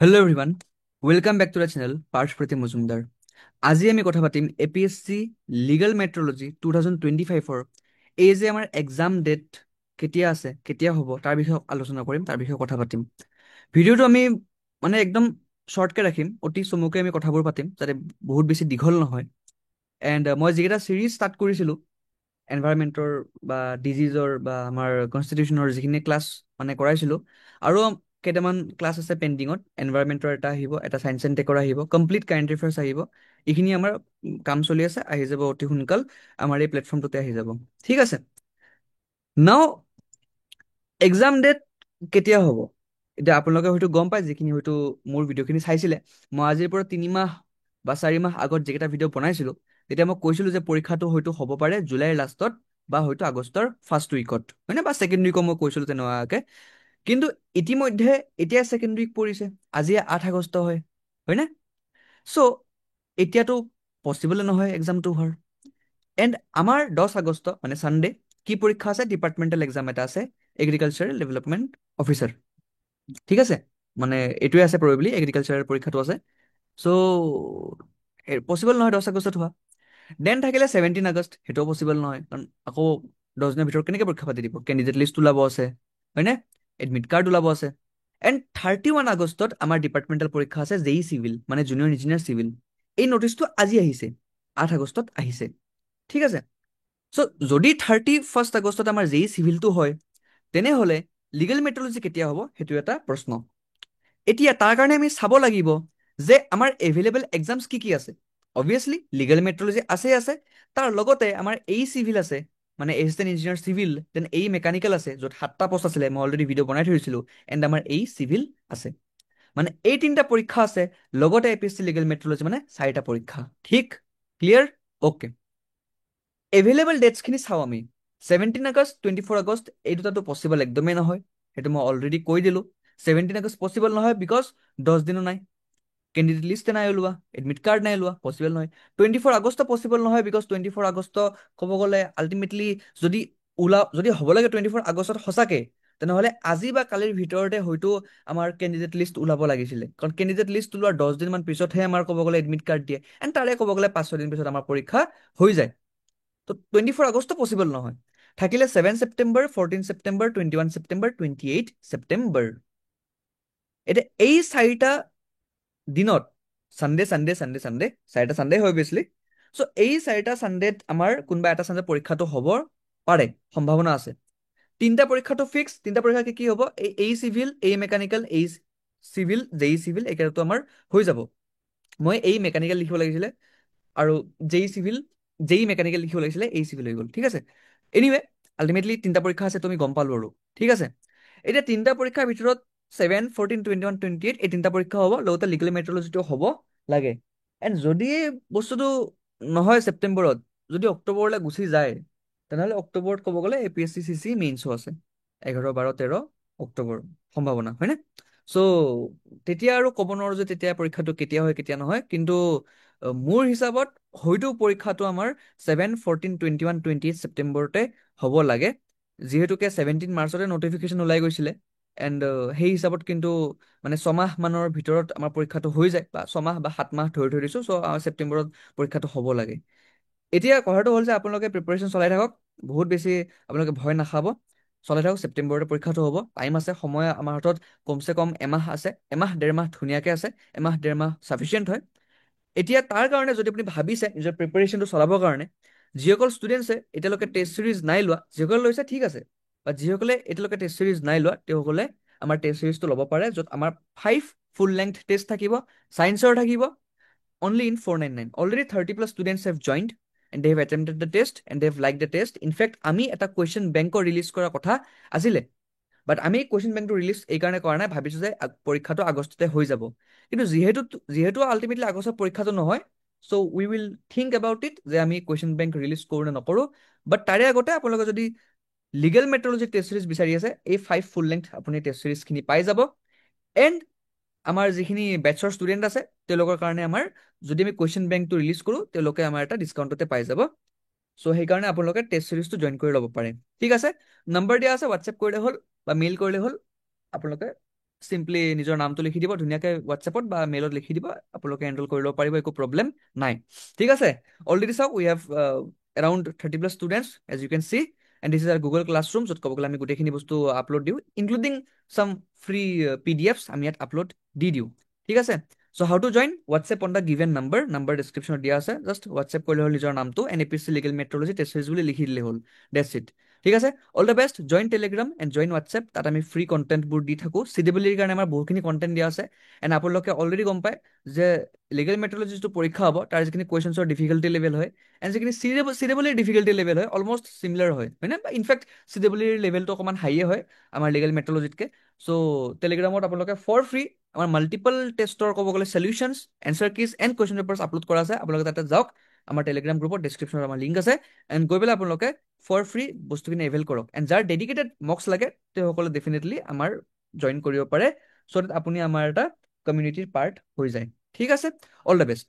Hello' everyone, welcome back to the channel Parthapratim Majumdar. আজি আমি কথা পাতিম APSC লিগেল মেট্ৰলজি 2025-ৰ এই যে আমাৰ এক্সাম ডেট কেতিয়া আছে, কেতিয়া হ'ব, তাৰ বিষয়ে আলোচনা কৰিম, তাৰ বিষয়ে কথা পাতিম। ভিডিঅ'টো আমি মানে একদম শ্বৰ্টকৈ ৰাখিম, অতি চমুকৈ আমি কথাবোৰ পাতিম যাতে বহুত বেছি দীঘল নহয়। এণ্ড মই যিকেইটা ছিৰিজ ষ্টাৰ্ট কৰিছিলোঁ এনভাইৰনমেণ্টৰ বা ডিজিজৰ বা আমাৰ কনষ্টিটিউশ্যনৰ যিখিনি ক্লাছ মানে কৰাইছিলোঁ, আৰু কেইটামান ক্লাছ আছে পেণ্ডিঙত। এনভাইৰনমেণ্টৰ এটা আহিব, এটা ছায়েন্স এণ্ড টেকৰ আহিব, কমপ্লিট কাৰেণ্ট এফেয়াৰ্ছ আহিব। এইখিনি আমাৰ কাম চলি আছে, আহি যাব অতি সোনকাল, আমাৰ এই প্লেটফৰ্মটোতে আহি যাব। ঠিক আছে, নাও এক্সাম ডেট কেতিয়া হ'ব এতিয়া আপোনালোকে হয়তো গম পায়, যিখিনি হয়তো মোৰ ভিডিঅ'খিনি চাইছিলে। মই আজিৰ পৰা 3 মাহ বা 4 মাহ আগত যিকেইটা ভিডিঅ' বনাইছিলোঁ, তেতিয়া মই কৈছিলোঁ যে পৰীক্ষাটো হয়তো হ'ব পাৰে জুলাইৰ লাষ্টত বা হয়তো আগষ্টৰ ফাৰ্ষ্ট উইকত, হয়নে, বা ছেকেণ্ড উইকত মই কৈছিলোঁ তেনেকুৱাকৈ। কিন্তু ইতিমধ্যে এতিয়া ছেকেণ্ড উইক পৰিছে, আজি 8 আগষ্ট হয়, হয়নে? চ' এতিয়াতো পচিবলে নহয় এক্সামটো হোৱাৰ। এণ্ড আমাৰ 10 আগষ্ট মানে ছানডে কি পৰীক্ষা আছে? ডিপাৰ্টমেণ্টেল এক্সাম এটা আছে, এগ্ৰিকালচাৰেল ডেভেলপমেণ্ট অফিচাৰ। ঠিক আছে, মানে এইটোৱে আছে, প্ৰবেবলি এগ্ৰিকালচাৰেল পৰীক্ষাটো আছে। চ' পচিবল নহয় 10 আগষ্টত হোৱা। দেন থাকিলে 17 আগষ্ট, সেইটোও পচিবল নহয়, কাৰণ আকৌ 10 দিনৰ ভিতৰত কেনেকৈ পৰীক্ষা পাতি দিব? কেণ্ডিডেট লিষ্ট ওলাব আছে, হয়নে? এডমিট কাৰ্ড ওলাব আছে। এণ্ড 31 আগষ্টত আমাৰ ডিপাৰ্টমেণ্টেল পৰীক্ষা আছে, জেই চিভিল মানে জুনিয়ৰ ইঞ্জিনিয়াৰ চিভিল। এই নটিচটো আজি আহিছে, 8 আগষ্টত আহিছে। ঠিক আছে, চ' যদি 31 আগষ্টত আমাৰ জেই চিভিলটো হয়, তেনেহ'লে লিগেল মেট্ৰলজি কেতিয়া হ'ব সেইটো এটা প্ৰশ্ন। এতিয়া তাৰ কাৰণে আমি চাব লাগিব যে আমাৰ এভেইলেবল এক্সামছ কি কি আছে। অবভিয়াছলি লিগেল মেট্ৰলজি আছে, তাৰ লগতে আমাৰ এই চিভিল আছে, মানে এছিষ্টেণ্ট ইঞ্জিনিয়াৰ চিভিল, দেন এই মেকানিকেল আছে, য'ত 7টা পষ্ট আছিলে, মই অলৰেডি ভিডিঅ' বনাই থৈছিলোঁ। এণ্ড আমাৰ এই চিভিল আছে, মানে এই 3টা পৰীক্ষা আছে, লগতে APSC লিগেল মেট্ৰলজি, মানে 4টা পৰীক্ষা। ঠিক, ক্লিয়াৰ? অ'কে, এভেইলেবল ডেটছখিনি চাওঁ আমি। 17 আগষ্ট, 24 আগষ্ট, এই দুটাতো পচিবল একদমেই নহয়, সেইটো মই অলৰেডি কৈ দিলোঁ। 17 আগষ্ট পচিবল নহয় বিকজ 10 দিনো নাই, কেণ্ডিডেট লিষ্টে নাই ওলোৱা, এডমিট কাৰ্ড নাই ওলোৱা, পচিবল নহয়। 24 আগষ্ট পচিবল নহয় বিকজ 24 আগষ্ট ক'ব গ'লে আল্টিমেটলি যদি যদি হ'ব লাগে 24 আগষ্টত সঁচাকে, তেনেহ'লে আজি বা কালিৰ ভিতৰতে হয়তো আমাৰ কেণ্ডিডেট লিষ্ট ওলাব লাগিছিলে, কাৰণ কেণ্ডিডেট লিষ্ট ওলোৱাৰ 10 দিনমান পিছতহে আমাৰ ক'ব গ'লে এডমিট কাৰ্ড দিয়ে, এণ্ড তাৰে ক'ব গ'লে 5-6 দিন পিছত আমাৰ পৰীক্ষা হৈ যায়। তো 24 আগষ্ট পচিবল নহয়। থাকিলে 7 ছেপ্টেম্বৰ, 14 ছেপ্টেম্বৰ, 21 ছেপ্টেম্বৰ, 28 ছেপ্টেম্বৰ। এতিয়া এই 4টা দিনত, চানডে চানডে চানডে চানডে 4টা চানডে হয় অবভিয়াছলি। চ' এই 4টা চানডেত আমাৰ কোনোবা এটা চানডে পৰীক্ষাটো হ'ব পাৰে, সম্ভাৱনা আছে। 3টা পৰীক্ষাটো ফিক্স। 3টা পৰীক্ষা কি কি হ'ব? এই চিভিল, এই মেকানিকেল, এই চিভিল, জেই চিভিল, এইকেইটাতো আমাৰ হৈ যাব। মই এই মেকানিকেল লিখিব লাগিছিলে, আৰু জেই চিভিল, জেই মেকানিকেল লিখিব লাগিছিলে, এই চিভিল হৈ গ'ল। ঠিক আছে, এনিৱে আল্টিমেটলি 3টা পৰীক্ষা আছে, তুমি গম পালো আৰু। ঠিক আছে, এতিয়া 3টা পৰীক্ষাৰ ভিতৰত 7, 14, 21, 28 এই 3টা পৰীক্ষা হ'ব, লগতে লিগেল মেট্ৰলজিটো হ'ব লাগে। এণ্ড যদি বস্তুটো নহয় ছেপ্টেম্বৰত, যদি অক্টোবৰলৈ গুচি যায়, তেনেহ'লে অক্টোবৰত ক'ব গ'লে APSC CC মেইনছো আছে, 11, 12, 13 অক্টোবৰ সম্ভাৱনা, হয়নে? চ' তেতিয়া আৰু ক'ব নোৱাৰো যে তেতিয়া পৰীক্ষাটো কেতিয়া হয় কেতিয়া নহয়, কিন্তু মোৰ হিচাপত হয়তো পৰীক্ষাটো আমাৰ 7, 14, 21, 28 ছেপ্টেম্বৰতে হ'ব লাগে, যিহেতুকে 17 মাৰ্চতে নটিফিকেশ্যন ওলাই গৈছিলে। এণ্ড সেই হিচাপত কিন্তু মানে 6 মাহমানৰ ভিতৰত আমাৰ পৰীক্ষাটো হৈ যায়, বা 6 মাহ বা 7 মাহ ধৰি থৈ দিছোঁ। চ' ছেপ্টেম্বৰত পৰীক্ষাটো হ'ব লাগে। এতিয়া কথাটো হ'ল যে আপোনালোকে প্ৰিপাৰেশ্যন চলাই থাকক, বহুত বেছি আপোনালোকে ভয় নাখাব, চলাই থাকক। ছেপ্টেম্বৰতে পৰীক্ষাটো হ'ব, টাইম আছে, সময় আমাৰ হাতত কমচে কম এমাহ আছে, এমাহ 1.5 মাহ ধুনীয়াকৈ আছে, এমাহ 1.5 মাহ চাফিচিয়েণ্ট হয়। এতিয়া তাৰ কাৰণে যদি আপুনি ভাবিছে নিজৰ প্ৰিপাৰেশ্যনটো চলাবৰ কাৰণে, যিসকল ষ্টুডেণ্টছে এতিয়ালৈকে টেষ্ট চিৰিজ নাই লোৱা, যিসকলে লৈছে ঠিক আছে, বা যিসকলে এতিয়ালৈকে টেষ্ট চিৰিজ নাই লোৱা, তেওঁসকলে আমাৰ টেষ্ট চিৰিজটো ল'ব পাৰে, য'ত আমাৰ 5 ফুল লেংথ টেষ্ট থাকিব, ছায়েন্সৰ থাকিব, only in 499. Already 30 plus students have joined and they have attempted the test and they have liked the test. In fact, আমি এটা কুৱেশ্যন বেংকৰ ৰিলিজ কৰাৰ কথা আছিলে, বাট আমি কুৱেশ্যন বেংকটো ৰিলিজ এই কাৰণে কৰা নাই, ভাবিছোঁ যে পৰীক্ষাটো আগষ্টতে হৈ যাব। কিন্তু যিহেতু আল্টিমেটলি আগষ্টত পৰীক্ষাটো নহয়, চ' উই উইল থিংক এবাউট ইট যে আমি কুৱেশ্যন বেংক ৰিলিজ কৰোঁ নে নকৰোঁ। বাট তাৰে আগতে আপোনালোকে যদি লিগেল মেট্ৰলজি টেষ্ট চিৰিজ বিচাৰি আছে, এই 5 ফুল লেংথ আপুনি টেষ্ট চিৰিজখিনি পাই যাব। এণ্ড আমাৰ যিখিনি বেটছৰ ষ্টুডেণ্ট আছে, তেওঁলোকৰ কাৰণে আমাৰ যদি আমি কুৱেশ্যন বেংকটো ৰিলিজ কৰোঁ, তেওঁলোকে আমাৰ এটা ডিছকাউণ্টতে পাই যাব। চ' সেইকাৰণে আপোনালোকে টেষ্ট চিৰিজটো জইন কৰি ল'ব পাৰে। ঠিক আছে, নম্বৰ দিয়া আছে, হোৱাটছএপ কৰিলে হ'ল বা মেইল কৰিলে হ'ল, আপোনালোকে চিম্পলি নিজৰ নামটো লিখি দিব ধুনীয়াকৈ হোৱাটছএপত বা মেইলত লিখি দিব, আপোনালোকে এনৰোল কৰি ল'ব পাৰিব, একো প্ৰব্লেম নাই। ঠিক আছে, অলৰেডি চাওক we have around 30+ students as you can see, and this is our Google ক্লাছৰুম, য'ত ক'ব গ'লে আমি গোটেইখিনি বস্তু আপলোড দিওঁ, ইনক্লুডিং চাম ফ্ৰী PDFs আমি ইয়াত আপলোড দি দিওঁ। ঠিক আছে, so' how to join? WhatsApp on the given number ডিছক্ৰিপশ্যনত দিয়া আছে, জাষ্ট হোৱাটছএপ কৰিলে হ'ল নিজৰ নামটো NAPC legal metrology test series বুলি লিখি দিলে হ'ল, ডেটছ ইট। ঠিক আছে, all the best, join Telegram and join WhatsApp, তাত আমি ফ্ৰী কণ্টেণ্টবোৰ দি থাকোঁ, CWE কাৰণে আমাৰ বহুখিনি কণ্টেণ্ট দিয়া আছে। এণ্ড আপোনালোকে অলৰেডি গম পায় যে লিগেল মেট্ৰলজি যিটো পৰীক্ষা হ'ব তাৰ যিখিনি কুৱেশ্যনছৰ ডিফিকাল্টি লেভেল হয় এণ্ড যিখিনি CWE ডিফিকাল্টি লেভেল হয় অলমষ্ট চিমিলাৰ হয় হয়নে? ইনফেক্ট CWE লেভেলটো অকণমান হাইয়ে হয় আমাৰ লিগেল মেট্ৰলজিতকৈ। চ' টেলিগ্ৰামত আপোনালোকে ফৰ ফ্ৰী আমাৰ মাল্টিপল টেষ্টৰ ক'ব গ'লে solutions, answer keys and question papers upload কৰা আছে, আপোনালোকে তাতে যাওক, আমাৰ টেলিগ্ৰাম গ্ৰুপত ডিছক্ৰিপশ্যনত আমাৰ লিংক আছে, এণ্ড গৈ পেলাই আপোনালোকে ফৰ ফ্ৰী বস্তুখিনি এভেইল কৰক। এণ্ড যাৰ ডেডিকেটেড মক্স লাগে তেওঁসকলে ডেফিনেটলি আমাৰ জইন কৰিব পাৰে, চ' দেট আপুনি আমাৰ এটা কমিউনিটিৰ পাৰ্ট হৈ যায়। ঠিক আছে, অল দ্য বেষ্ট।